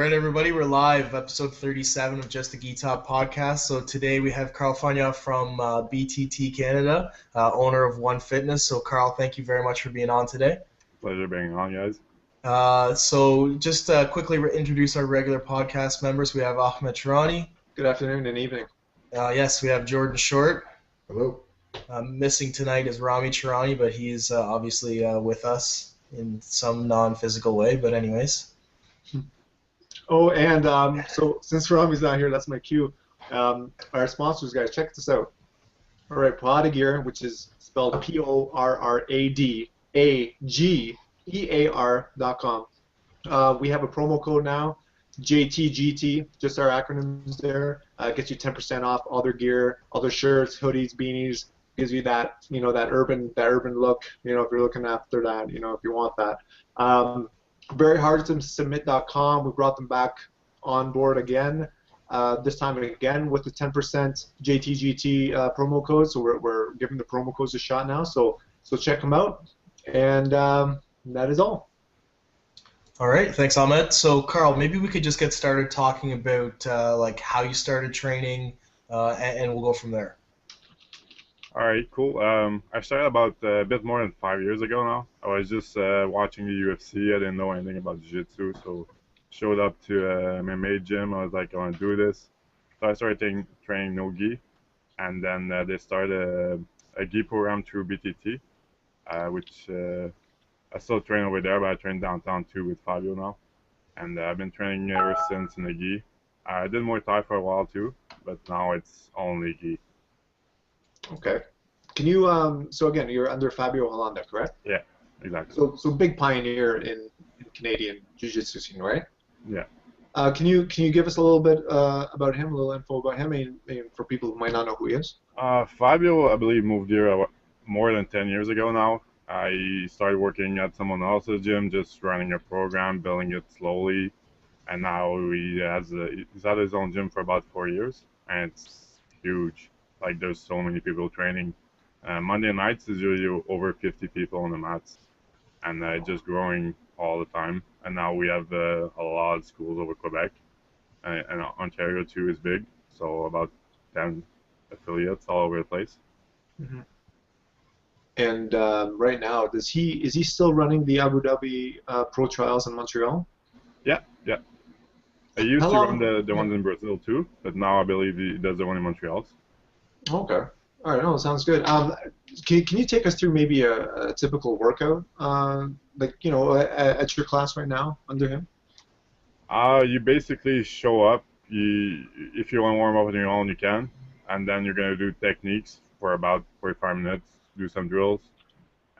right, everybody, we're live, episode 37 of Just a Gi Top podcast. So today we have Carl Fagnant from BTT Canada, owner of One Fitness. So Carl, thank you very much for being on today. Pleasure being on, guys. So just quickly introduce our regular podcast members. We have Ahmed Chirani. Good afternoon and evening. Yes, we have Jordan Short. Hello. Missing tonight is Rami Chirani, but he's obviously with us in some non-physical way. But anyways. Oh, and so since Rami's not here, that's my cue. Our sponsors, guys, check this out. All right, Prada Gear, which is spelled PORRADAGEAR.com. We have a promo code now, JTGT, just our acronyms there. Gets you 10% off all their gear, all their shirts, hoodies, beanies. Gives you that, that urban look. If you're looking after that, if you want that. Very hard to submit.com. We brought them back on board again. This time again with the 10% JTGT promo code. So we're giving the promo codes a shot now. So check them out. And that is all. All right, thanks, Ahmed. So Carl, maybe we could just get started talking about like how you started training, and we'll go from there. All right, cool. I started about a bit more than 5 years ago now. I was just watching the UFC. I didn't know anything about Jiu Jitsu, so showed up to MMA gym. I was like, I want to do this. So I started training no gi, and then they started a gi program through BTT, which I still train over there, but I train downtown too with Fabio now. And I've been training ever since in the gi. I did Muay Thai for a while too, but now it's only gi. Okay. Can you, so again, you're under Fabio Hollanda, correct? Yeah, exactly. So big pioneer in Canadian Jiu-Jitsu scene, right? Yeah. Can you give us a little bit about him, a little info about him, and for people who might not know who he is? Fabio, I believe, moved here more than 10 years ago now. I started working at someone else's gym, just running a program, building it slowly, and now he's had his own gym for about 4 years, and it's huge. Like, there's so many people training. Monday nights is usually over 50 people on the mats, and just growing all the time. And now we have a lot of schools over Quebec, and Ontario too is big, so about 10 affiliates all over the place. Mm-hmm. And right now, is he still running the Abu Dhabi Pro Trials in Montreal? Yeah. I used to run the ones in Brazil too, but now I believe he does the one in Montreal. Okay. All right. No, sounds good. Can you take us through maybe a typical workout, at your class right now under him? You basically show up. If you want to warm up on your own, you can, and then you're gonna do techniques for about 45 minutes, do some drills,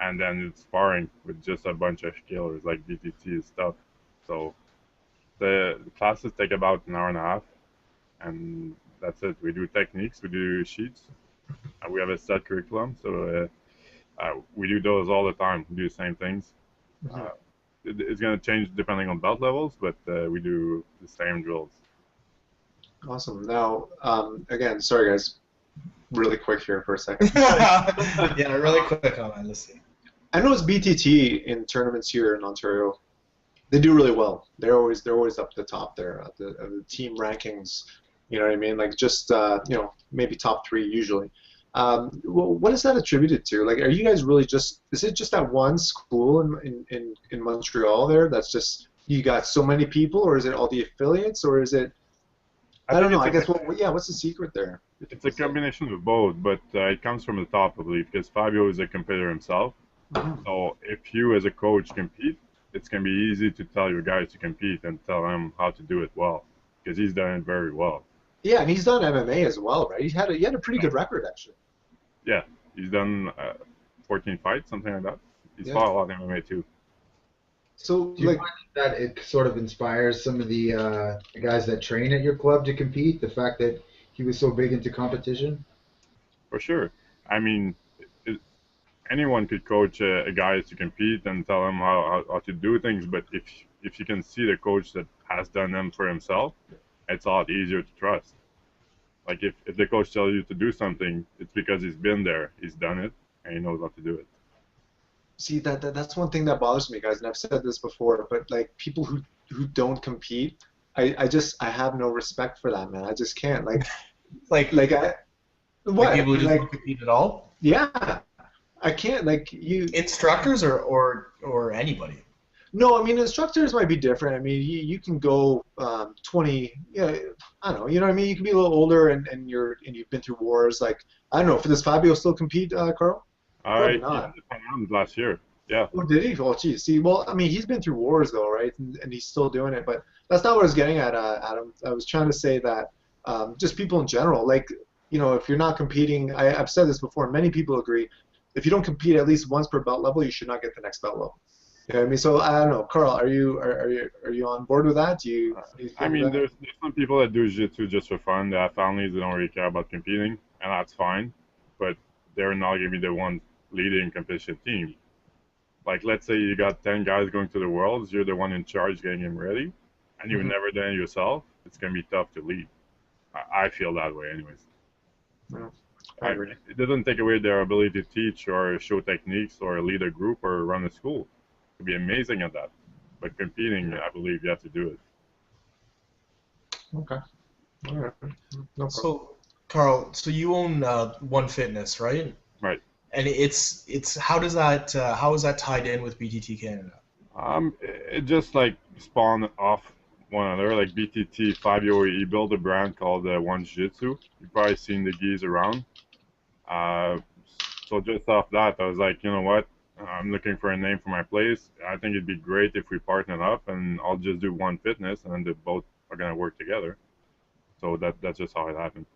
and then it's sparring with just a bunch of killers like BTT stuff. So the classes take about an hour and a half, and that's it. We do techniques, we do sheets, and we have a set curriculum, so we do those all the time. We do the same things. It's going to change depending on belt levels, but we do the same drills. Awesome. Now, again, sorry guys, really quick here for a second. Yeah, really quick on that. Let's see. I know it's BTT in tournaments here in Ontario. They do really well. They're always up the top there at the team rankings. You know what I mean? Like just maybe top 3 usually. What is that attributed to? Like, are you guys really is it just that one school in Montreal there that's just you got so many people, or is it all the affiliates, or is it? I don't know. I guess what's the secret there? It's a combination of both, but it comes from the top, I believe, because Fabio is a competitor himself. Mm-hmm. So if you as a coach compete, it's gonna be easy to tell your guys to compete and tell them how to do it well, because he's done it very well. Yeah, and he's done MMA as well, right? He had a pretty good record, actually. Yeah, he's done 14 fights, something like that. He's fought a lot in MMA too. So, Do you find that it sort of inspires some of the guys that train at your club to compete? The fact that he was so big into competition? For sure. I mean, anyone could coach a guy to compete and tell him how to do things, but if you can see the coach that has done them for himself, it's a lot easier to trust. Like if the coach tells you to do something, it's because he's been there, he's done it, and he knows how to do it. See, that's one thing that bothers me, guys, and I've said this before, but like people who don't compete, I have no respect for that, man. I just can't. Like What? people who just don't compete at all? Yeah, I can't. Instructors or anybody? No, I mean, instructors might be different. I mean, you can go 20, yeah, I don't know, you know what I mean? You can be a little older and you've been through wars. Like, I don't know, does Fabio still compete, Carl? Probably He not. did Fagnant last year. Yeah. Oh, did he? Oh, geez. See, well, I mean, he's been through wars though, right? And he's still doing it. But that's not what I was getting at, Adam. I was trying to say that just people in general, if you're not competing, I've said this before, and many people agree, if you don't compete at least once per belt level, you should not get the next belt level. You know what I mean? So I don't know, Carl, are you on board with that? Do you I think mean, that? there's some people that do jiu-jitsu just for fun. They have families, they don't really care about competing, and that's fine. But they're not going to be the ones leading competition team. Like, let's say you got 10 guys going to the Worlds, you're the one in charge getting them ready, and you've Mhm. never done it yourself, it's going to be tough to lead. I feel that way, anyways. Yeah, I agree. It doesn't take away their ability to teach or show techniques or lead a group or run a school. To be amazing at that. But competing, I believe you have to do it. Okay. All right. No problem. So, Carl, so you own One Fitness, right? Right. And it's how is that tied in with BTT Canada? It just like spawned off one another. Like BTT 5 year he built a brand called One Jiu Jitsu. You've probably seen the gis around. Uh, so just off that, I was like, you know what? I'm looking for a name for my place. I think it'd be great if we partnered up, and I'll just do One Fitness, and then they both are gonna work together. So that's just how it happened.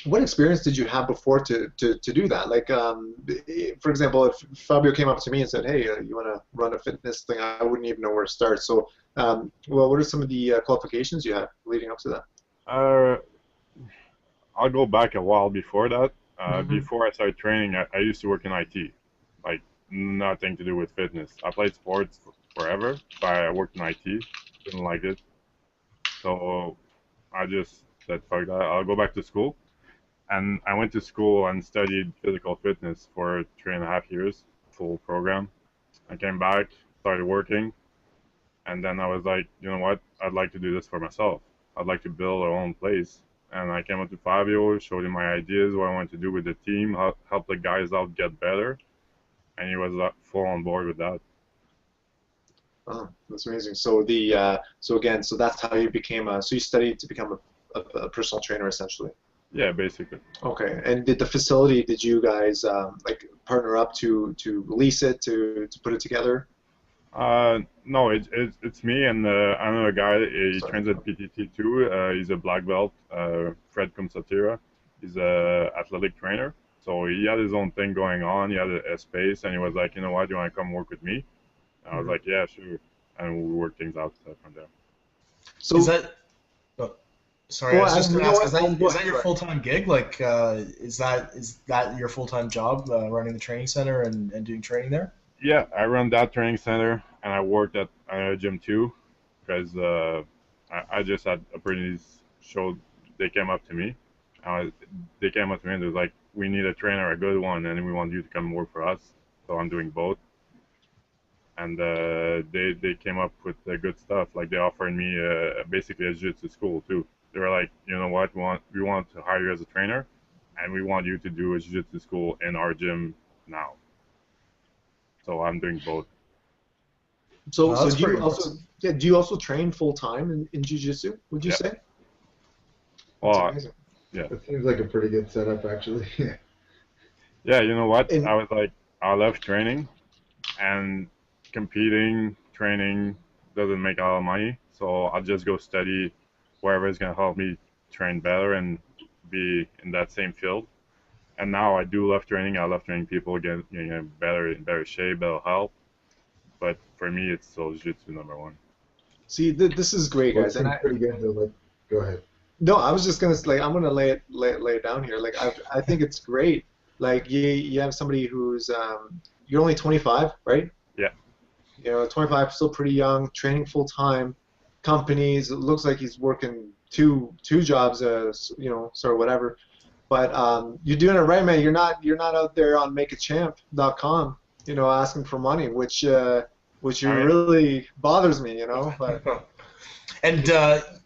What experience did you have before to do that? For example, if Fabio came up to me and said, "Hey, you want to run a fitness thing?" I wouldn't even know where to start. So, what are some of the qualifications you had leading up to that? Uh, I'll go back a while before that. Mhm. Before I started training, I used to work in IT, like nothing to do with fitness. I played sports forever, but I worked in IT, didn't like it. So I just said, fuck that, I'll go back to school. And I went to school and studied physical fitness for 3.5 years, full program. I came back, started working, and then I was like, you know what? I'd like to do this for myself. I'd like to build our own place. And I came up to Fabio, showed him my ideas, what I wanted to do with the team, help the guys out get better, and he was full on board with that. Oh, that's amazing. So that's how you became so you studied to become a personal trainer essentially. Yeah, basically. Okay. And did you guys partner up to lease it to put it together? No, it's me and another guy. He Sorry. trains at BTT too. He's a black belt. Fred Kumsatira. He's a athletic trainer. So he had his own thing going on. He had a space, and he was like, you know what, you want to come work with me? And I was like, yeah, sure. And we worked things out from there. So Is that? Oh, sorry, I was just going to ask. Is that your Right. full-time gig? Like, is that your full-time job, running the training center and doing training there? Yeah, I run that training center, and I worked at a gym too, because I just had opportunities. Showed they came up to me. They came up to me and they was like, "We need a trainer, a good one, and we want you to come work for us." So I'm doing both, and they came up with good stuff. Like they offered me basically a jiu-jitsu school too. They were like, "You know what? We want to hire you as a trainer, and we want you to do a jiu-jitsu school in our gym now." So I'm doing both. So, Oh, so that's do you pretty also impressive. do you also train full time in jiu-jitsu, would you Yeah. say? That's Well, amazing. That seems like a pretty good setup, actually. yeah, you know what? And I was like, I love training, and competing, training doesn't make a lot of money. So I'll just go study wherever is going to help me train better and be in that same field. And now I do love training. I love training people, get better in better shape, better health. But for me, it's still jiu-jitsu number one. see, this is great, Well, it guys. And seems pretty good though. Like, go ahead. no, I was just gonna I'm gonna lay it down here. Like I think it's great. Like you have somebody who's you're only 25, right? Yeah. 25, still pretty young, training full time, companies. It looks like he's working two jobs, sort of whatever. But you're doing it right, man. You're not out there on makeachamp.com, asking for money, which I mean, really bothers me, But And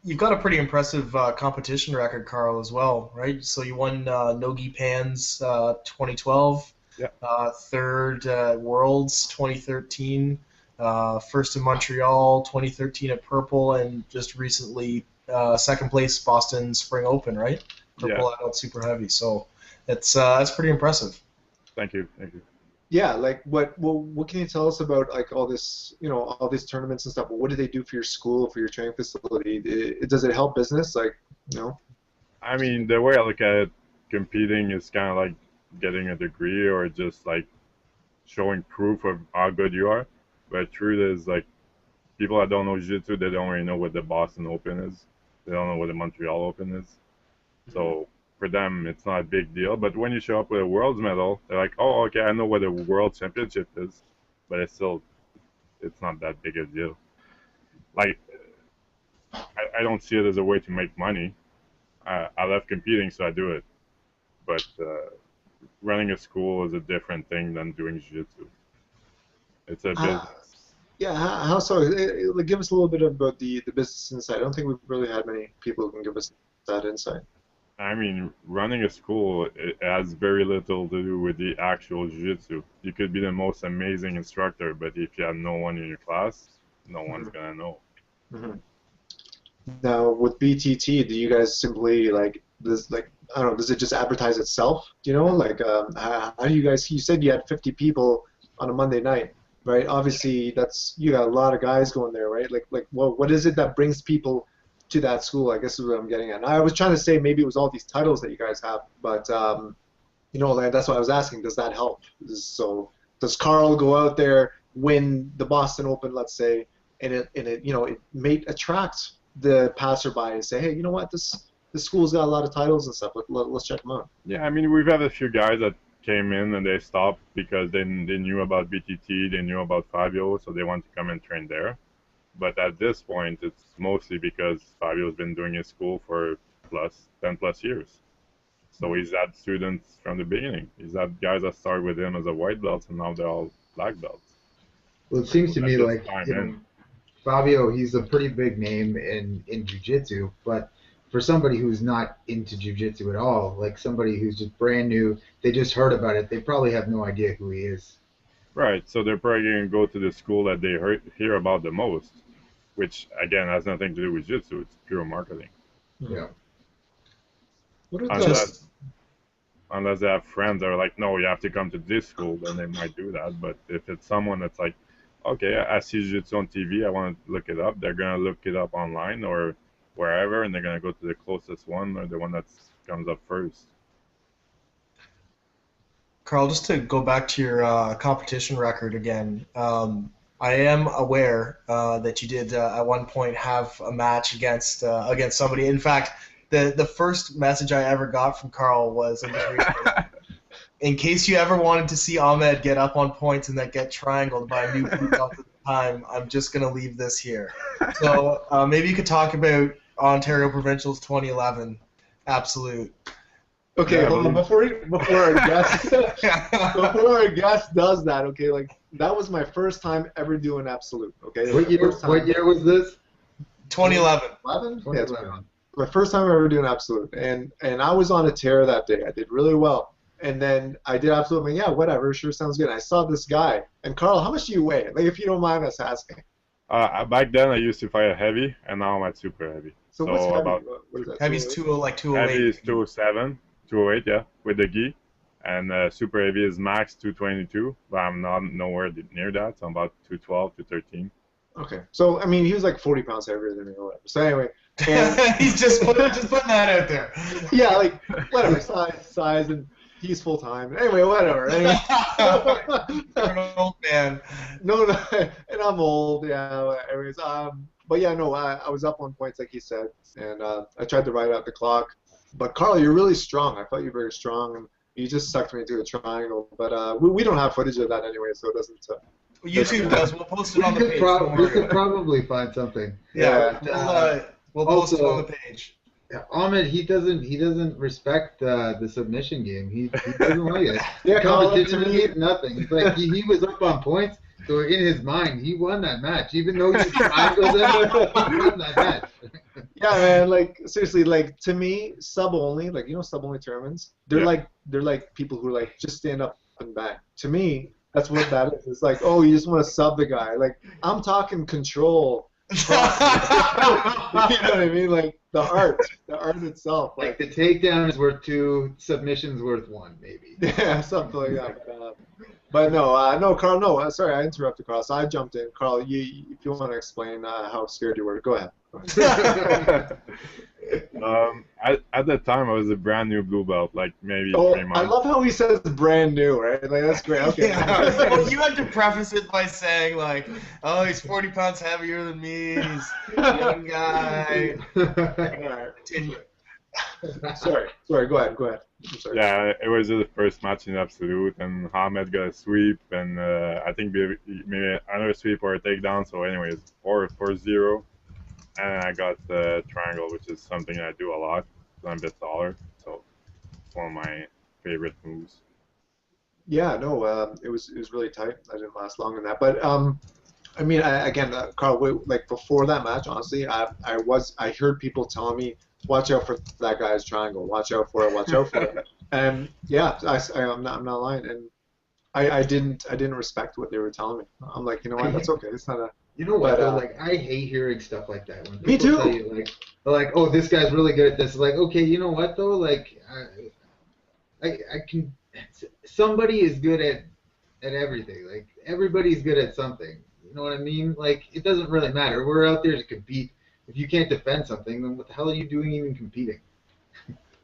you've got a pretty impressive competition record, Carl, as well, right? So you won Nogi Pans 2012, Yeah. third at Worlds 2013, first in Montreal 2013 at Purple, and just recently second place Boston Spring Open, right? Purple Adult Super Heavy. So that's pretty impressive. Thank you. Thank you. Yeah, like what can you tell us about like all this, all these tournaments and stuff? What do they do for your school, for your training facility? Does it help business? Like, I mean, the way I look at it, competing is kind of like getting a degree or just like showing proof of how good you are. But truth is, like, people that don't know Jiu-Jitsu, they don't really know what the Boston Open is. They don't know what the Montreal Open is. So for them, it's not a big deal. But when you show up with a world's medal, they're like, oh, okay, I know what a world championship is, but it's not that big a deal. Like, I don't see it as a way to make money. I love competing, so I do it. But running a school is a different thing than doing jiu-jitsu. It's a business. Yeah, how so? Like, give us a little bit about the business insight. I don't think we've really had many people who can give us that insight. I mean, running a school, it has very little to do with the actual jiu-jitsu. You could be the most amazing instructor, but if you have no one in your class, no one's going to know. Mm-hmm. Now, with BTT, do you guys simply, like, I don't know, does it just advertise itself? Like, how do you guys, you said you had 50 people on a Monday night, right? Obviously, you got a lot of guys going there, right? Like, what is it that brings people to that school? I guess is what I'm getting at. And I was trying to say maybe it was all these titles that you guys have, but like, that's what I was asking. Does that help? So does Carl go out there, win the Boston Open, let's say, and it may attract the passerby and say, hey, you know what, this school's got a lot of titles and stuff. Let's check them out. Yeah, I mean, we've had a few guys that came in and they stopped because they knew about BTT, they knew about Fabio, so they wanted to come and train there. But at this point, it's mostly because Fabio's been doing his school for 10 plus years. So he's had students from the beginning. He's had guys that started with him as a white belt, and now they're all black belts. Well, it seems to me like Fabio, he's a pretty big name in jiu-jitsu, but for somebody who's not into jiu-jitsu at all, like somebody who's just brand new, they just heard about it, they probably have no idea who he is. Right, so they're probably going to go to the school that they hear about the most, which, again, has nothing to do with jiu-jitsu. It's pure marketing. Yeah. Unless they have friends that are like, no, you have to come to this school, then they might do that. But if it's someone that's like, okay, I see jiu-jitsu on TV, I want to look it up, they're going to look it up online or wherever, and they're going to go to the closest one or the one that comes up first. Carl, just to go back to your competition record again, I am aware that you did at one point have a match against somebody. In fact, the first message I ever got from Carl was, in case you ever wanted to see Ahmed get up on points and then get triangled by a new blue belt at the time, I'm just going to leave this here. So maybe you could talk about Ontario Provincials 2011 Absolute. Okay, Yeah, hold on. Before our guest does that, okay, like, that was my first time ever doing Absolute, okay? What year was this? 2011. 11? Yeah, it's my first time ever doing Absolute, and I was on a tear that day. I did really well, and then I did Absolute. I'm like, yeah, whatever, sure, sounds good. And I saw this guy, and Carl, how much do you weigh? Like, if you don't mind us asking. Back then, I used to fight at heavy, and now I'm at super heavy. So what's heavy? About What is that? Heavy's 208. heavy is 207, 208, yeah, with the gi, and super heavy is max 222, but I'm not nowhere near that. So I'm about 212, 213. Okay, so I mean, he was like 40 pounds heavier than me or whatever. So anyway, and He's just putting that out there. yeah, like whatever size, and he's full time. Anyway, whatever. Anyway. You're an old man. No, and I'm old. Yeah. Anyways, but yeah, no, I was up on points like he said, and I tried to ride out the clock. But Carl, you're really strong. I thought you were very strong, and you just sucked me into a triangle. But we don't have footage of that anyway, so it doesn't. YouTube does. We'll post it on the page. We could probably find something. Yeah, we'll post it on the page. Ahmed, he doesn't respect the submission game. He doesn't like it. Yeah, Competition is nothing. It's like he was up on points, So in his mind, he won that match, even though you triangled him. He won that match. Yeah, man. Like seriously, like to me, sub only, like sub only tournaments. They're like people who like just stand up and bang. To me, that's what that is. It's like, oh, you just want to sub the guy. Like I'm talking control. You know what I mean? Like the art itself. Like the takedown is worth 2, submission's worth 1, maybe. Yeah, something like that. But no, Carl. No, sorry, I interrupted, Carl. So I jumped in. Carl, if you want to explain how scared you were, go ahead. At that time, I was a brand new blue belt, like maybe 3 months. I love how he says brand new, right? Like that's great. Okay. Yeah. Well, you had to preface it by saying like, oh, he's 40 pounds heavier than me. He's a young guy. Continue. Sorry. Go ahead. I'm sorry. Yeah, it was the first match in Absolute, and Hamed got a sweep, and I think maybe another sweep or a takedown. So, anyways, 4-0, and I got the triangle, which is something I do a lot. I'm a bit taller, so it's one of my favorite moves. Yeah, no, it was really tight. I didn't last long in that, but I mean, Carl, like before that match, honestly, I heard people telling me, watch out for that guy's triangle, watch out for it, and yeah, I'm not lying, and I didn't respect what they were telling me. I'm like, you know what, that's okay, it's not a. You know what? Like I hate hearing stuff like that. When Me too. Tell you, like, oh, this guy's really good at this. Like, okay, you know what though? Like, I can. Somebody is good at everything. Like everybody's good at something. You know what I mean? Like it doesn't really matter. We're out there to compete. If you can't defend something, then what the hell are you doing even competing?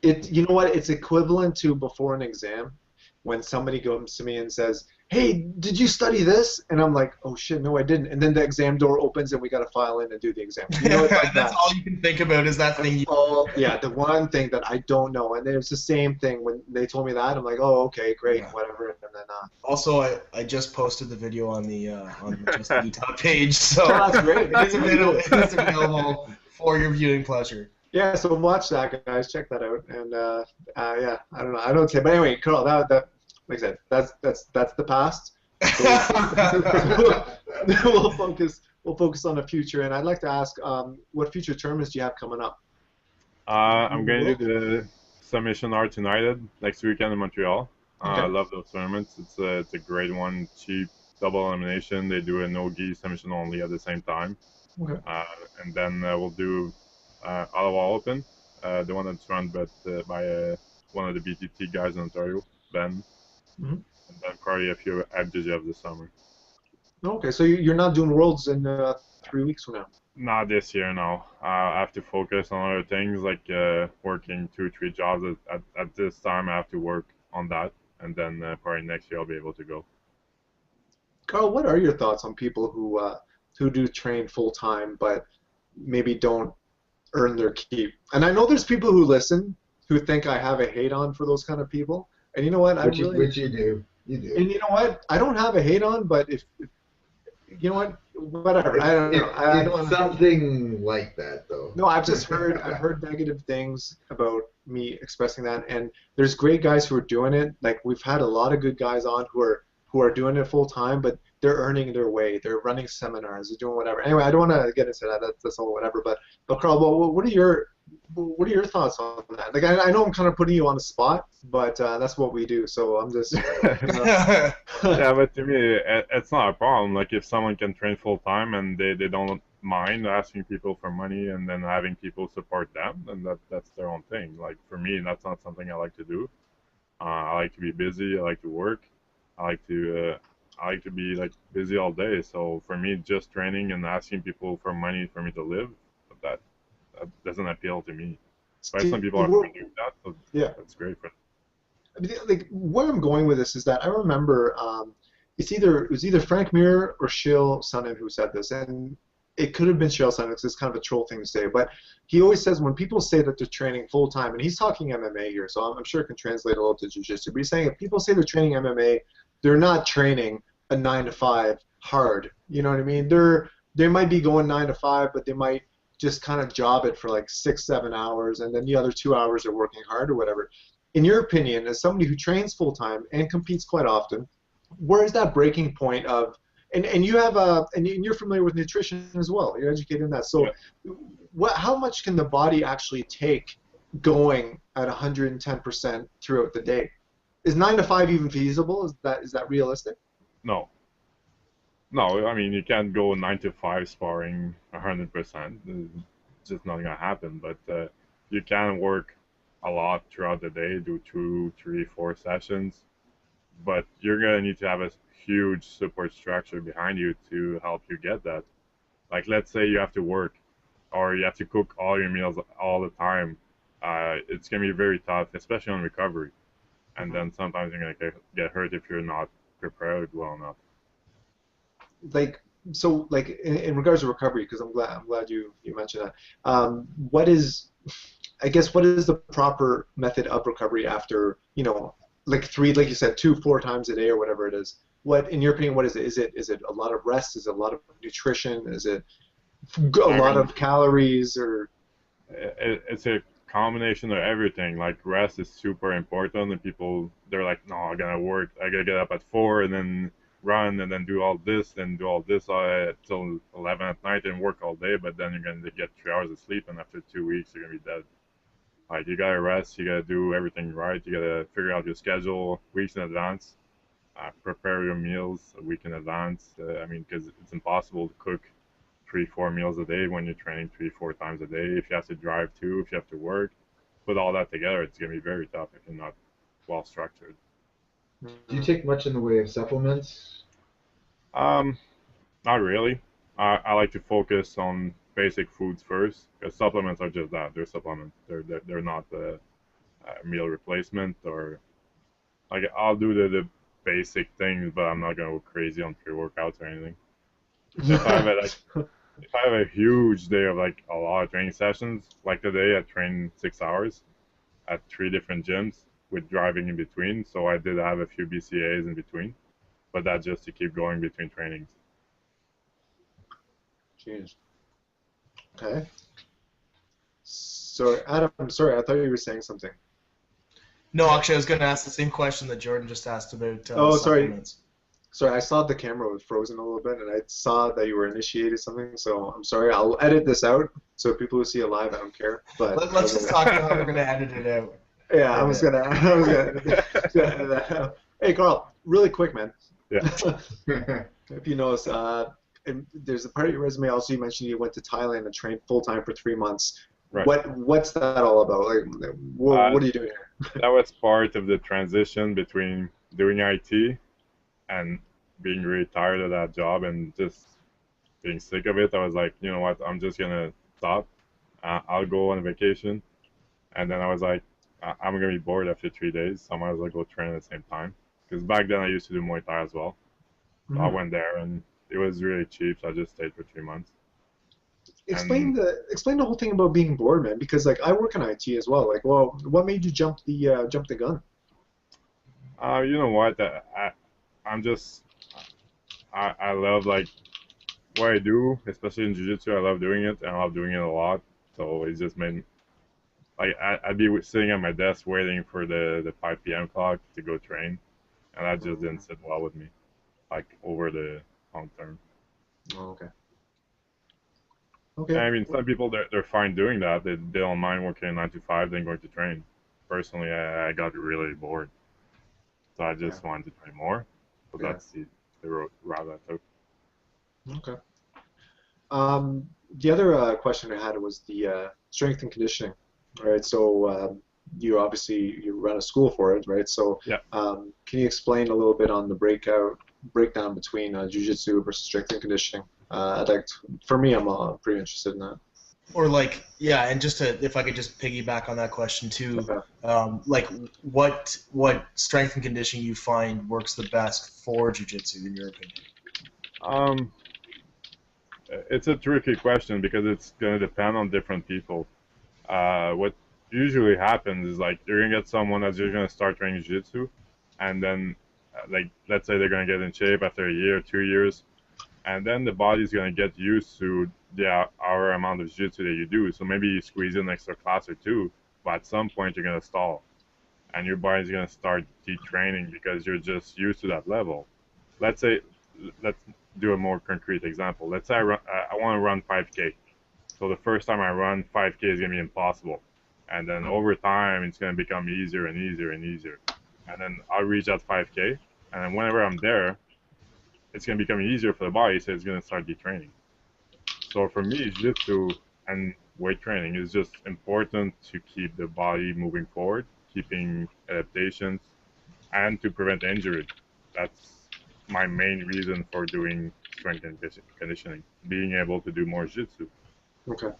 You know what? It's equivalent to before an exam, when somebody comes to me and says, "Hey, did you study this?" And I'm like, "Oh shit, no, I didn't." And then the exam door opens and we got to file in and do the exam. You know, it's like that's all you can think about is that thing. Yeah, the one thing that I don't know. And it was the same thing when they told me that. I'm like, "Oh, okay, great, whatever." And then also, I just posted the video on the Just the Utah page, so that's great. It is available for your viewing pleasure. Yeah, so watch that, guys. Check that out. And yeah, I don't know. I don't say, but anyway, Carl, that like I said, that's the past. So we'll focus on the future. And I'd like to ask, what future tournaments do you have coming up? I'm going to do the Submission Arts United next weekend in Montreal. I love those tournaments. It's a great one, cheap, double elimination. They do a no-gi submission only at the same time. Okay. And then we'll do Ottawa Open, the one that's run by one of the BTT guys in Ontario, Ben. Mm-hmm. And then probably a few FJJF this summer. Okay, so you're not doing Worlds in 3 weeks from now? Not this year, no. I have to focus on other things, like working 2-3 jobs. At this time, I have to work on that, and then probably next year I'll be able to go. Carl, what are your thoughts on people who do train full-time but maybe don't earn their keep? And I know there's people who listen who think I have a hate on for those kind of people. And you know what? Which you do. You do. And you know what? I don't have a hate on, but if you know what? Whatever. I don't know. I don't something like that, though. No, I've heard negative things about me expressing that, and there's great guys who are doing it. Like we've had a lot of good guys on who are doing it full time, but they're earning their way. They're running seminars. They're doing whatever. Anyway, I don't want to get into that. That's all whatever. But Carl, what are your thoughts on that? Like I know I'm kind of putting you on the spot, but that's what we do. So I'm just. Yeah, but to me, it's not a problem. Like if someone can train full time and they don't mind asking people for money and then having people support them, then that's their own thing. Like for me, that's not something I like to do. I like to be busy. I like to work. I like to be like busy all day. So for me, just training and asking people for money for me to live, that doesn't appeal to me. But some people are doing that, so yeah, that's great. But I mean, like where I'm going with this is that I remember it was either Frank Mir or Shil Sonnen who said this, and it could have been Shil Sonnen because it's kind of a troll thing to say. But he always says when people say that they're training full time, and he's talking MMA here, so I'm sure it can translate a little to Jiu Jitsu. But he's saying if people say they're training MMA, they're not training a 9 to 5 hard. You know what I mean? They might be going 9 to 5, but they might just kind of job it for like 6-7 hours, and then the other 2 hours are working hard or whatever. In your opinion, as somebody who trains full time and competes quite often, where is that breaking point of And you have and you're familiar with nutrition as well. You're educated in that. So, how much can the body actually take going at 110% throughout the day? Is 9 to 5 even feasible? Is that realistic? No. No, I mean, you can't go 9 to 5 sparring 100%. It's just not going to happen. But you can work a lot throughout the day, do 2, 3, 4 sessions. But you're going to need to have a huge support structure behind you to help you get that. Like, let's say you have to work or you have to cook all your meals all the time. It's going to be very tough, especially on recovery. And then sometimes you're going to get hurt if you're not prepared well enough. Like in regards to recovery, because I'm glad you mentioned that. What is the proper method of recovery after like you said 2-4 times a day or whatever it is? What, in your opinion, what is it? Is it a lot of rest? Is it a lot of nutrition? Is it a lot of calories? Or it's a combination of everything. Like, rest is super important, and people, they're like, no, I gotta work, I gotta get up at 4 and then run and then do all this till 11 at night and work all day, but then you're gonna get 3 hours of sleep, and after 2 weeks you're gonna be dead. Like, you gotta rest, you gotta do everything right, you gotta figure out your schedule weeks in advance, prepare your meals a week in advance. I mean, because it's impossible to cook 3-4 meals a day when you're training 3-4 times a day. If you have to drive too, if you have to work, put all that together, it's gonna be very tough if you're not well structured. Do you take much in the way of supplements? Not really. I like to focus on basic foods first, because supplements are just that. They're supplements. They're not a meal replacement, or like, I'll do the basic things, but I'm not gonna go crazy on pre-workouts or anything. If I have a huge day of like a lot of training sessions, like today I trained 6 hours at 3 different gyms with driving in between, so I did have a few BCAs in between, but that's just to keep going between trainings. Jeez. Okay. So, Adam, I'm sorry, I thought you were saying something. No, actually, I was going to ask the same question that Jordan just asked about supplements. Sorry, I saw the camera was frozen a little bit, and I saw that you were initiated something, so I'm sorry. I'll edit this out, so people who see it live, I don't care. But let's just talk about how we're going to edit it out. Yeah, I was gonna edit that out. Hey, Carl, really quick, man. Yeah. If you notice, and there's a part of your resume also you mentioned you went to Thailand and trained full time for 3 months. Right. What's that all about? Like, what are you doing here? That was part of the transition between doing IT and being really tired of that job and just being sick of it. I was like, you know what? I'm just gonna stop. I'll go on vacation, and then I was like, I'm gonna be bored after 3 days, so I might as well go train at the same time. Because back then I used to do Muay Thai as well. So I went there, and it was really cheap, so I just stayed for 3 months. Explain the whole thing about being bored, man. Because like I work in IT as well. Like, well, what made you jump the gun? You know what? I love like what I do, especially in Jiu Jitsu. I love doing it, and I love doing it a lot. So it just made like I'd be sitting at my desk waiting for the 5 p.m. clock to go train, and that just didn't sit well with me, like over the long term. Oh, okay. Okay. And I mean, some people they're fine doing that. They don't mind working 9 to 5, then going to train. Personally, I got really bored, so I just wanted to train more. So that's the route I took. Okay. The other question I had was the strength and conditioning, right? So you run a school for it, right? So yeah. Can you explain a little bit on the breakdown between jiu-jitsu versus strength and conditioning? For me, I'm pretty interested in that. Or like, yeah, and if I could just piggyback on that question too, like what strength and conditioning you find works the best for jiu-jitsu in your opinion? It's a tricky question because it's going to depend on different people. What usually happens is like you're going to get someone that's just going to start training jiu-jitsu, and then like let's say they're going to get in shape after a year, 2 years, and then the body's going to get used to the hour amount of jiu-jitsu that you do. So maybe you squeeze in an extra class or two, but at some point you're going to stall, and your body's going to start detraining because you're just used to that level. Let's do a more concrete example. Let's say I want to run 5K. So the first time I run 5K is gonna be impossible, and then over time it's gonna become easier and easier and easier, and then I'll reach that 5K, and then whenever I'm there, it's gonna become easier for the body, so it's gonna start detraining. So for me, jiu-jitsu and weight training is just important to keep the body moving forward, keeping adaptations, and to prevent injury. That's my main reason for doing strength and conditioning, being able to do more jiu-jitsu. Okay.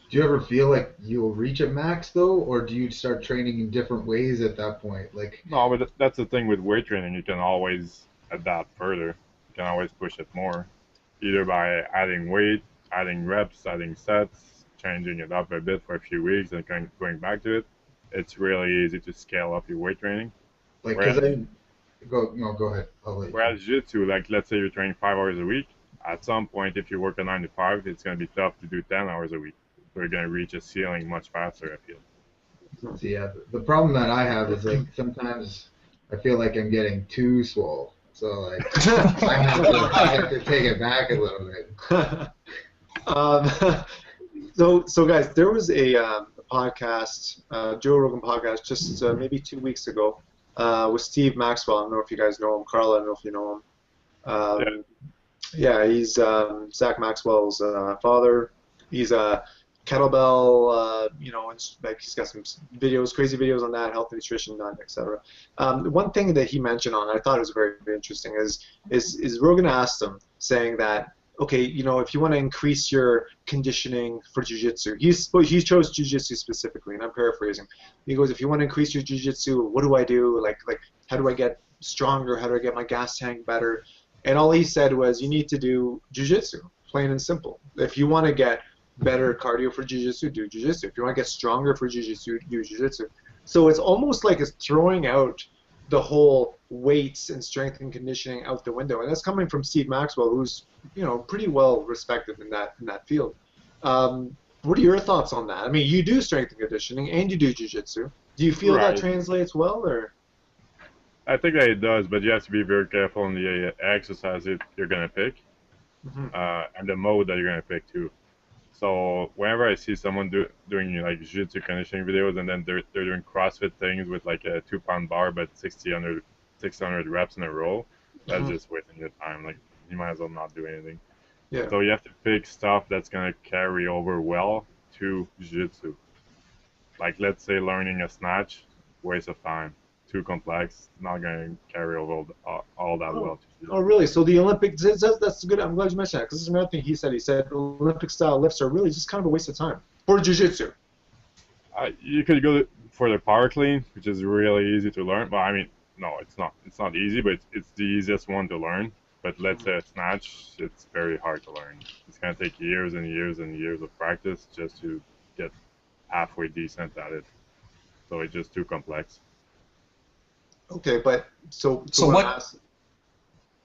Do you ever feel like you'll reach a max though, or do you start training in different ways at that point? Like, No, but that's the thing with weight training. You can always adapt further. You can always push it more, either by adding weight, adding reps, adding sets, changing it up a bit for a few weeks, and going back to it. It's really easy to scale up your weight training. like, Whereas, go ahead. I'll let you. whereas jiu-jitsu, like let's say you're training 5 hours a week, at some point if you work a 9 to 5, it's gonna be tough to do 10 hours a week. So you're gonna reach a ceiling much faster, I feel. So yeah, the problem that I have is like sometimes I feel like I'm getting too swole. So like I have to take it back a little bit. So guys, there was a podcast, Joe Rogan podcast, just maybe 2 weeks ago, with Steve Maxwell. I don't know if you guys know him. Carl, I don't know if you know him. Yeah, he's Zach Maxwell's father. He's a kettlebell, and like he's got some videos, crazy videos on that, health and nutrition, etc. One thing that he mentioned on, I thought it was very, very interesting, is Rogan asked him, saying that, okay, if you want to increase your conditioning for jiu-jitsu, he chose jiu-jitsu specifically, and I'm paraphrasing. He goes, if you want to increase your jiu-jitsu, what do I do? Like how do I get stronger? How do I get my gas tank better? And all he said was, you need to do jiu-jitsu, plain and simple. If you want to get better cardio for jiu-jitsu, do jiu-jitsu. If you want to get stronger for jiu-jitsu, do jiu-jitsu. So it's almost like it's throwing out the whole weights and strength and conditioning out the window, and that's coming from Steve Maxwell, who's pretty well respected in that field. What are your thoughts on that? I mean, you do strength and conditioning and you do jiu-jitsu. Do you feel that translates well, or? I think that it does, but you have to be very careful on the exercise that you're gonna pick, and the mode that you're gonna pick too. So whenever I see someone doing like jiu-jitsu conditioning videos, and then they're doing CrossFit things with like a 2-pound bar but 600 reps in a row, that's just wasting your time. Like, you might as well not do anything. Yeah. So you have to pick stuff that's gonna carry over well to jiu-jitsu. Like, let's say learning a snatch, waste of time. Too complex, not going to carry over all that well. Oh, really? So the Olympics, that's good. I'm glad you mentioned that, because this is another thing he said. He said Olympic-style lifts are really just kind of a waste of time for jiu-jitsu. You could go for the power clean, which is really easy to learn. Well, I mean, no, it's not. It's not easy, but it's the easiest one to learn. But let's say a snatch, it's very hard to learn. It's going to take years and years and years of practice just to get halfway decent at it. So it's just too complex. Okay, but so what?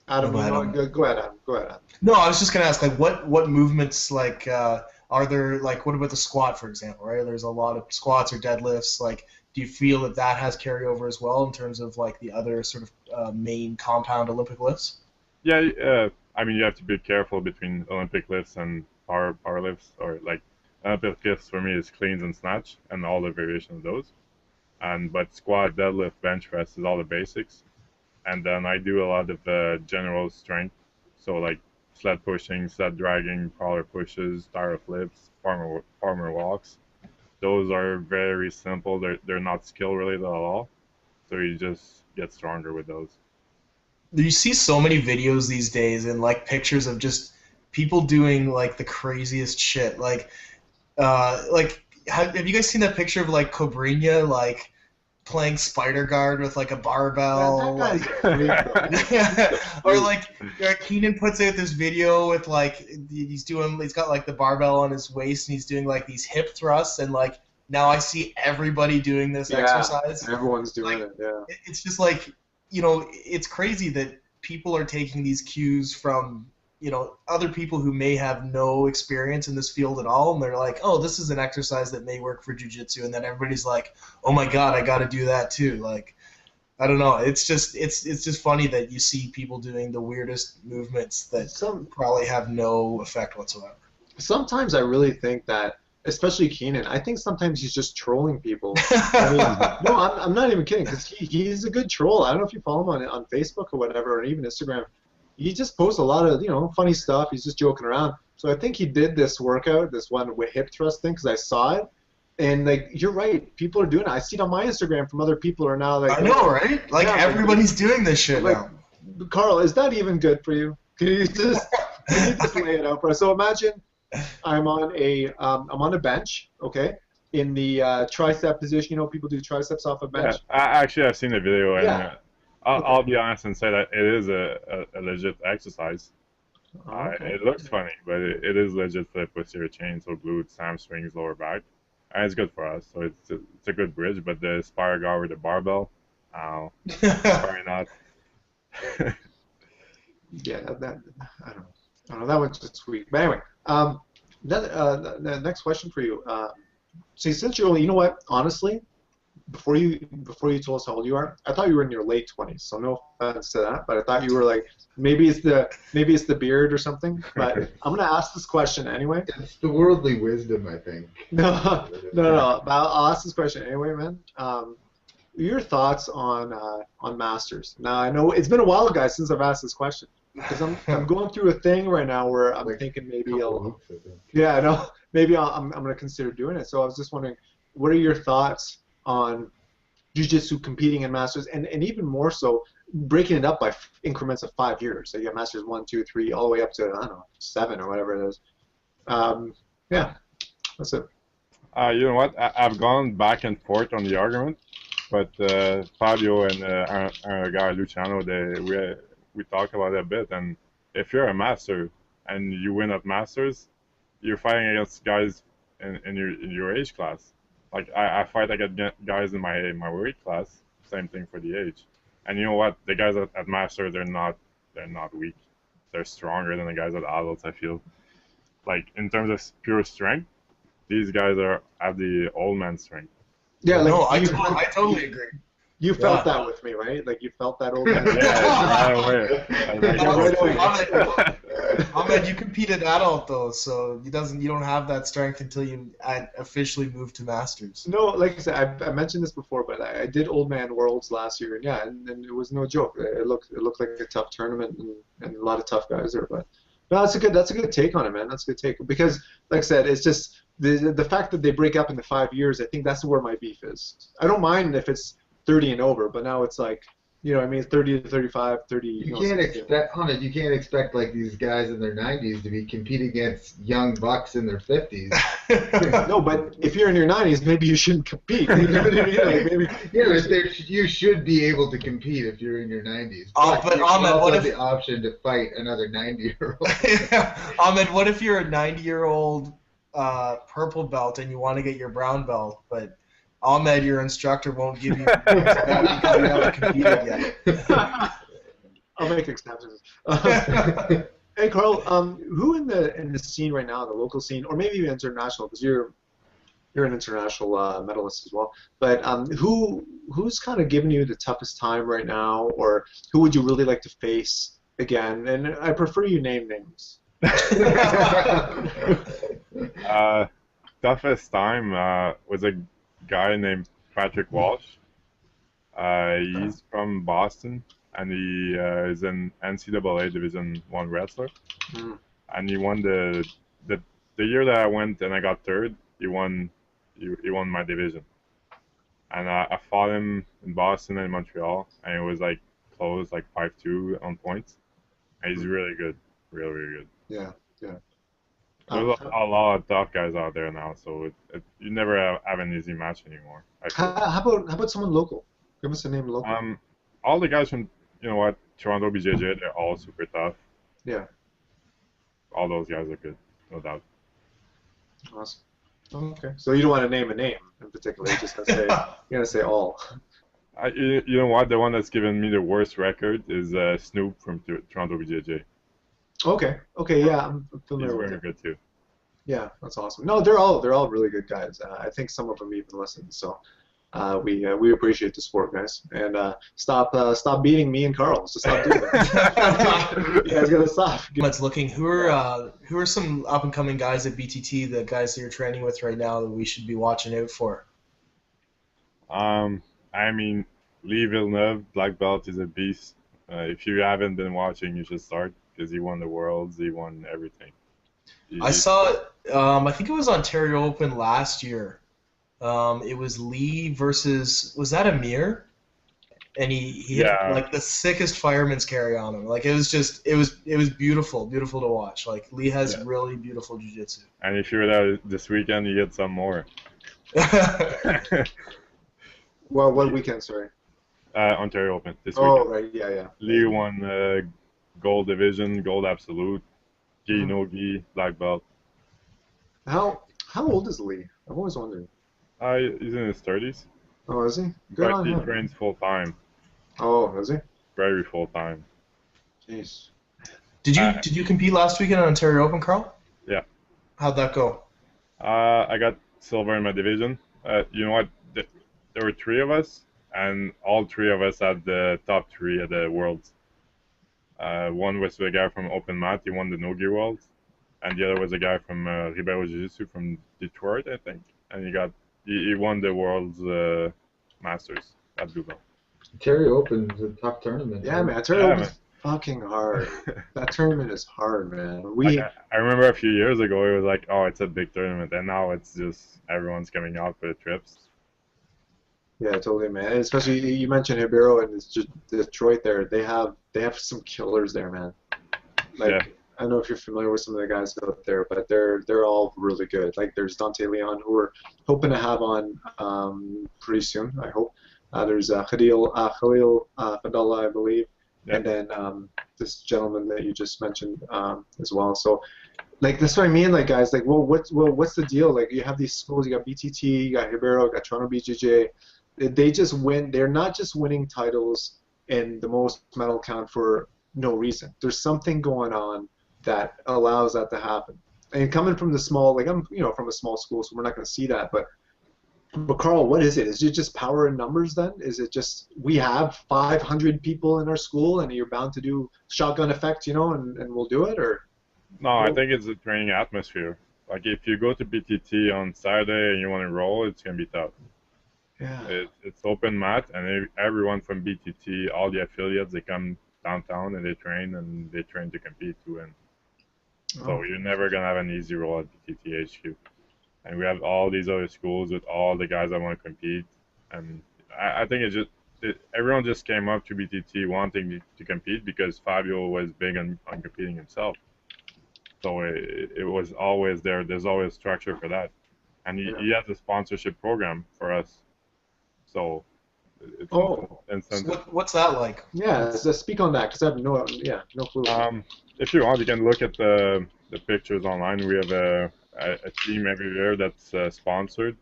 Adam, go ahead, Adam. Go ahead, Adam. No, I was just gonna ask, like, what movements, like, are there, like, what about the squat, for example, right? There's a lot of squats or deadlifts. Like, do you feel that has carryover as well in terms of like the other sort of main compound Olympic lifts? Yeah, I mean, you have to be careful between Olympic lifts and power lifts, or like Olympic lifts for me is cleans and snatch and all the variations of those. But squat, deadlift, bench press is all the basics. And then I do a lot of general strength, so like sled pushing, sled dragging, crawler pushes, tire flips, farmer walks. Those are very simple. They're not skill related at all, so you just get stronger with those. You see so many videos these days and like pictures of just people doing like the craziest shit. Like have you guys seen that picture of like Cobrinha like playing spider guard with like a barbell? Or like Keenan puts out this video with like he's got like the barbell on his waist and he's doing like these hip thrusts, and like now I see everybody doing this exercise. Everyone's doing like, it. Yeah. It's just like, it's crazy that people are taking these cues from other people who may have no experience in this field at all, and they're like, oh, this is an exercise that may work for jiu-jitsu, and then everybody's like, oh my god, I got to do that too. Like, I don't know. It's just funny that you see people doing the weirdest movements that probably have no effect whatsoever. Sometimes I really think that, especially Keenan, I think sometimes he's just trolling people. I mean, no, I'm not even kidding, because he's a good troll. I don't know if you follow him on Facebook or whatever, or even Instagram. He just posts a lot of funny stuff. He's just joking around. So I think he did this workout, this one with hip thrust thing, because I saw it. And like, you're right, people are doing it. I see it on my Instagram from other people who are now like. I know, right? Like, yeah, everybody's doing this shit now. Carl, is that even good for you? Can you just lay it out for us? So imagine I'm on a bench, okay, in the tricep position. People do triceps off a bench. Yeah, actually, I've seen the video, and Yeah. I'll be honest and say that it is a legit exercise. Okay. It looks funny, but it is legit for the posterior chain, so glutes, hamstrings, lower back. And it's good for us, so it's a good bridge. But the spire guard with the barbell, probably not. Yeah, that I don't know. That one's just sweet. But anyway, the next question for you. So since you're only, you know what? Honestly, before you told us how old you are, I thought you were in your late 20s. So no offense to that, but I thought you were like maybe it's the beard or something. But I'm gonna ask this question anyway. It's the worldly wisdom, I think. No. But I'll ask this question anyway, man. Your thoughts on Masters? Now I know it's been a while, guys, since I've asked this question, because I'm going through a thing right now where I'm thinking maybe I'm gonna consider doing it. So I was just wondering, what are your thoughts on Jiu-Jitsu competing in Masters, and even more so breaking it up by increments of 5 years? So you got Masters 1, 2, 3, all the way up to, I don't know, 7 or whatever it is. Yeah, that's it. You know what? I've gone back and forth on the argument, but Fabio and our guy Luciano, we talked about it a bit. And if you're a master and you win at Masters, you're fighting against guys in your age class. Like I fight against guys in my weight class. Same thing for the age. And you know what? The guys at Master, they're not weak. They're stronger than the guys at adults. I feel like in terms of pure strength, these guys have the old man strength. Yeah, like, no, I totally agree. You felt that with me, right? Like you felt that old man. Ahmed, you competed adult though, so you don't have that strength until you officially move to Masters. No, like I said, I mentioned this before, but I did Old Man Worlds last year, and yeah, and it was no joke. It looked like a tough tournament, and a lot of tough guys there. But no, that's a good take on it, man. That's a good take, because like I said, it's just the fact that they break up into 5 years. I think that's where my beef is. I don't mind if it's 30 and over, but now it's like, you know what I mean, 30 to 35, 30. You can't expect like these guys in their 90s to be competing against young bucks in their 50s. No, but if you're in your 90s, maybe you shouldn't compete. You know what I mean? Like maybe, you should be able to compete if you're in your 90s. But Ahmed, what if the option to fight another 90-year-old? Ahmed, what if you're a 90-year-old purple belt and you want to get your brown belt, but Ahmed, your instructor, won't give you because you haven't competed yet. I'll make exceptions. Hey, Carl, who in the scene right now, the local scene, or maybe even international, because you're an international medalist as well, but who's kind of giving you the toughest time right now, or who would you really like to face again? And I prefer you name names. Toughest time was a guy named Patrick Walsh. He's from Boston, and he is an NCAA Division I wrestler. And he won the year that I went and I got third. He won my division, and I fought him in Boston and Montreal, and it was like close, like 5-2 on points. And he's really good, really good. Yeah. There's a lot of tough guys out there now, so you never have an easy match anymore. How about someone local? Give us a name local. All the guys from Toronto BJJ, they're all super tough. Yeah. All those guys are good, no doubt. Awesome. Okay. So you don't want to name a name in particular. You're just gonna say all. You know what? The one that's given me the worst record is Snoop from Toronto BJJ. Okay, yeah, I'm familiar with it. He's very good too. Yeah, that's awesome. No, they're all really good guys. I think some of them even listen. So, we appreciate the support, guys, and stop beating me and Carl. So stop doing that. You guys gotta stop. Let's looking. Who are some up and coming guys at BTT? The guys that you're training with right now that we should be watching out for? I mean, Lee Villeneuve, black belt, is a beast. If you haven't been watching, you should start because he won the worlds, he won everything. I saw it. I think it was Ontario Open last year. It was Lee versus, was that Amir? And he had like the sickest fireman's carry on him. Like it was beautiful to watch. Like Lee has really beautiful jiu-jitsu. And if you were there this weekend, you get some more. Well, what weekend? Sorry. Ontario Open this weekend. Oh right, yeah. Lee won gold division, gold absolute, gi no gi, black belt. How old is Lee? I've always wondered. He's in his 30s. Oh, is he? Good on But he him. trains full time. Oh, is he? Very full time. Jeez. Did you compete last weekend at Ontario Open, Carl? Yeah. How'd that go? I got silver in my division. You know what? There were 3 of us, and all 3 of us had the top 3 at the Worlds. One was the guy from Open Mat, he won the No-Gi Worlds, and the other was a guy from Ribeiro Jiu-Jitsu from Detroit, I think, and he won the World's Masters at Blue Belt. Ontario Open is a tough tournament. Yeah, man. Ontario Open is fucking hard. That tournament is hard, man. I remember a few years ago it was like, oh, it's a big tournament, and now it's just everyone's coming out for the trips. Yeah, totally, man. Especially you mentioned Ribeiro and it's just Detroit. There, they have some killers there, man. Like I don't know if you're familiar with some of the guys out there, but they're all really good. Like there's Dante Leon, who we're hoping to have on pretty soon, I hope. There's Khalil Fadallah, I believe, and then this gentleman that you just mentioned as well. So, like that's what I mean, like guys, like what's the deal? Like you have these schools, you got BTT, you got Ribeiro, you got Toronto BJJ. They just win. They're not just winning titles in the most medal count for no reason. There's something going on that allows that to happen. And coming from the small, like I'm, from a small school, so we're not going to see that. But Carl, what is it? Is it just power in numbers then? Is it just we have 500 people in our school and you're bound to do shotgun effect, and we'll do it? Or no, I think it's the training atmosphere. Like if you go to BTT on Saturday and you want to roll, it's going to be tough. Yeah. It's open mat, and everyone from BTT, all the affiliates, they come downtown and they train to compete to win. So you're never gonna have an easy roll at BTT HQ. And we have all these other schools with all the guys that want to compete, and I think everyone just came up to BTT wanting to compete because Fabio was big on competing himself. So it was always there. There's always structure for that, and he has a sponsorship program for us. So it's incentive. What's that like? Yeah, so speak on that because I have no clue. If you want, you can look at the pictures online. We have a team every year that's sponsored,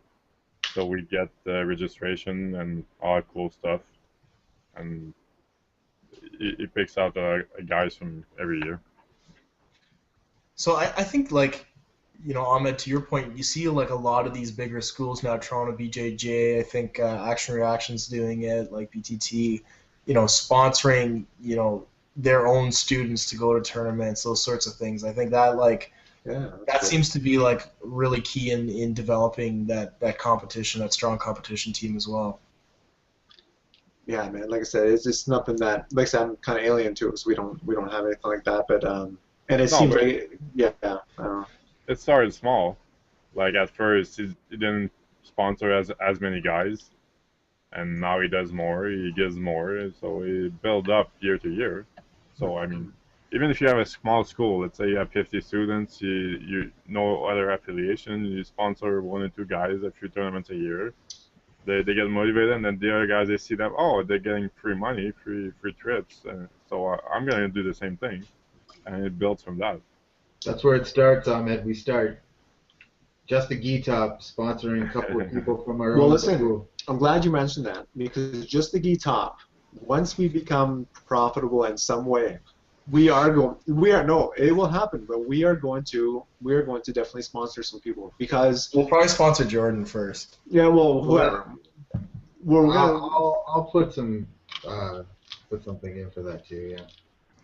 so we get registration and all that cool stuff, and it picks out guys from every year. So I think like, Ahmed, to your point, you see like a lot of these bigger schools now, Toronto BJJ, I think Action Reaction's doing it, like BTT, sponsoring, their own students to go to tournaments, those sorts of things. I think that that seems to be like really key in developing that competition, that strong competition team as well. Yeah, man. Like I said, it's just nothing that, like I said, I'm kind of alien to it, so we don't have anything like that. But and it seems like I don't know. It started small. Like at first, he didn't sponsor as many guys, and now he does more. He gives more, so he builds up year to year. So I mean, even if you have a small school, let's say you have 50 students, you no other affiliation, you sponsor 1 or 2 guys a few tournaments a year. They get motivated, and then the other guys, they see that, oh, they're getting free money, free trips, and so I'm gonna do the same thing, and it builds from that. That's where it starts, Ahmed. We start just the gi top sponsoring a couple of people from our own school. I'm glad you mentioned that because just the gi top, once we become profitable in some way, it will happen, but we are going to definitely sponsor some people because we'll probably sponsor Jordan first. Yeah, well, whoever. we're gonna. I'll put something in for that too. Yeah.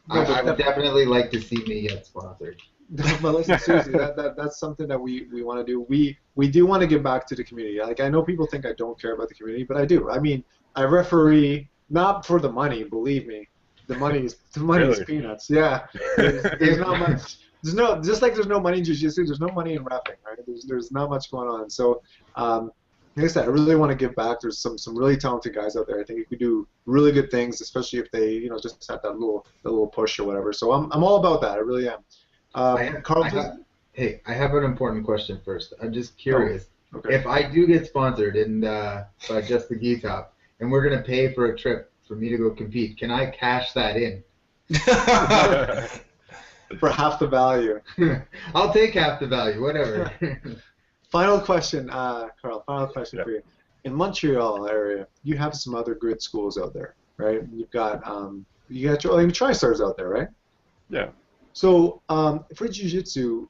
No, I would definitely like to see me get sponsored. but listen, seriously, that's something that we want to do. We do want to give back to the community. Like, I know people think I don't care about the community, but I do. I mean, I referee not for the money, believe me. The money is Really? peanuts. Yeah, there's not much. There's no, just like there's no money in jiu-jitsu, there's no money in reffing, right? There's not much going on. So, like I said, I really want to give back. There's some really talented guys out there. I think you could do really good things, especially if they, just have that little push or whatever. So I'm all about that. I really am. Carl, hey, I have an important question first. I'm just curious. Oh, okay. If I do get sponsored by Just the Gi Top, and we're gonna pay for a trip for me to go compete, can I cash that in? For half the value. I'll take half the value, whatever. Final question, Carl. Final question for you. In Montreal area, you have some other good schools out there, right? You've got TriStars out there, right? Yeah. So for Jiu-Jitsu,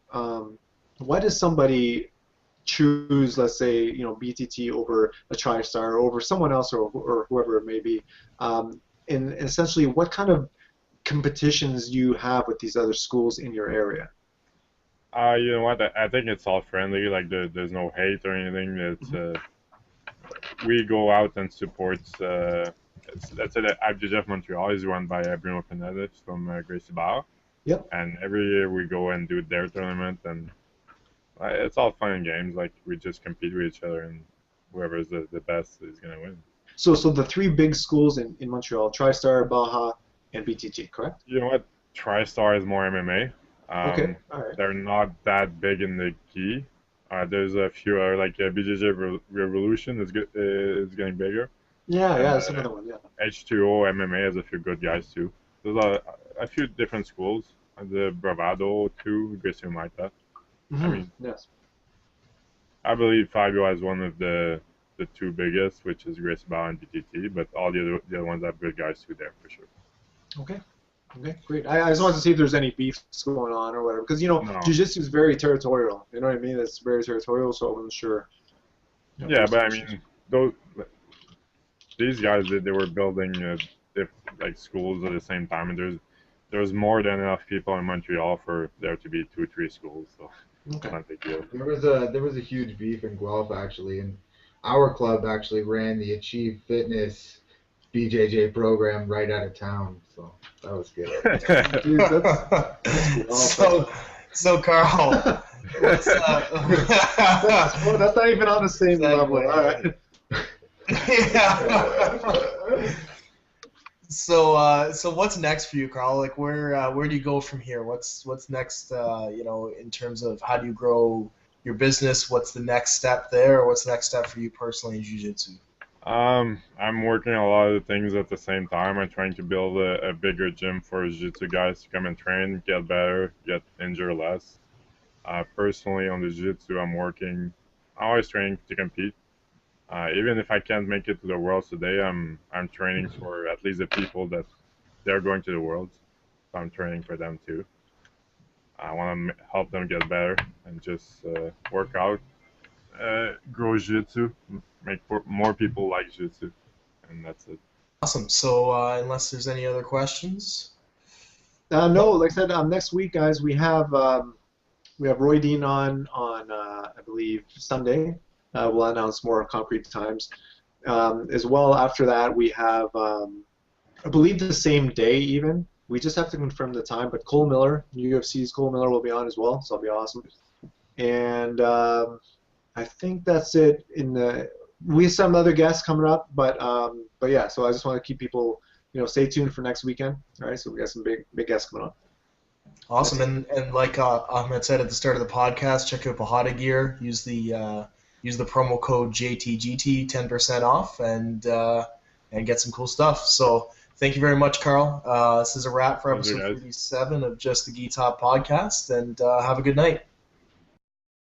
why does somebody choose, let's say, BTT over a TriStar or over someone else or whoever it may be? And essentially, what kind of competitions you have with these other schools in your area? You know what? I think it's all friendly. Like there's no hate or anything. It's we go out and support. Let's say that IBJJF Montreal is run by Bruno Penedis from Gracie Barre. Yep. And every year we go and do their tournament, and it's all fun and games. Like we just compete with each other, and whoever's the best is gonna win. So the three big schools in Montreal: TriStar, Baja, and BTT, correct? You know what? TriStar is more MMA. Okay. All right. They're not that big in the gi. There's a few like BJJ Revolution is getting bigger. Yeah, that's another one. Yeah. H2O MMA has a few good guys too. There's a few different schools. The Bravado too, Gracie Maita. Mm-hmm. I mean, yes. I believe Fabio has one of the two biggest, which is Gracie Barre and BTT, but all the other ones have good guys too there for sure. Okay. Okay, great. I just wanted to see if there's any beef going on or whatever, because No. Jiu-Jitsu is very territorial. You know what I mean? It's very territorial, so I wasn't sure. Yeah, but I mean, these guys they were building like schools at the same time, and there's more than enough people in Montreal for there to be 2-3 schools, so it's not a big deal. There was a huge beef in Guelph actually, and our club actually ran the Achieve Fitness BJJ program right out of town, so that was good. Dude, that's So Carl, what's, that's not even on the same level. All right. Yeah. So what's next for you, Carl? Like where do you go from here? What's next? In terms of how do you grow your business? What's the next step there? Or what's the next step for you personally in jiu-jitsu? I'm working a lot of the things at the same time. I'm trying to build a bigger gym for jiu-jitsu guys to come and train, get better, get injured less. Personally, on the jiu-jitsu, I'm always training to compete. Even if I can't make it to the Worlds today, I'm training for at least the people that they're going to the Worlds. So I'm training for them too. I want to help them get better and just work out, grow jiu-jitsu, make more people like jiu-jitsu, and that's it. Awesome. So unless there's any other questions. No, like I said, next week, guys, we have Roy Dean on I believe Sunday. We'll announce more concrete times. As well, after that, we have, I believe the same day even. We just have to confirm the time, but Cole Miller, UFC's Cole Miller will be on as well, so that'll be awesome. And I think that's it. We have some other guests coming up, but yeah, so I just want to keep people, stay tuned for next weekend. All right, so we got some big guests coming on. Awesome, and like Ahmed said at the start of the podcast, check out Bahada Gear. Use the promo code JTGT, 10% off, and get some cool stuff. So thank you very much, Carl. This is a wrap for episode 37 of Just the Gi Top podcast, and have a good night.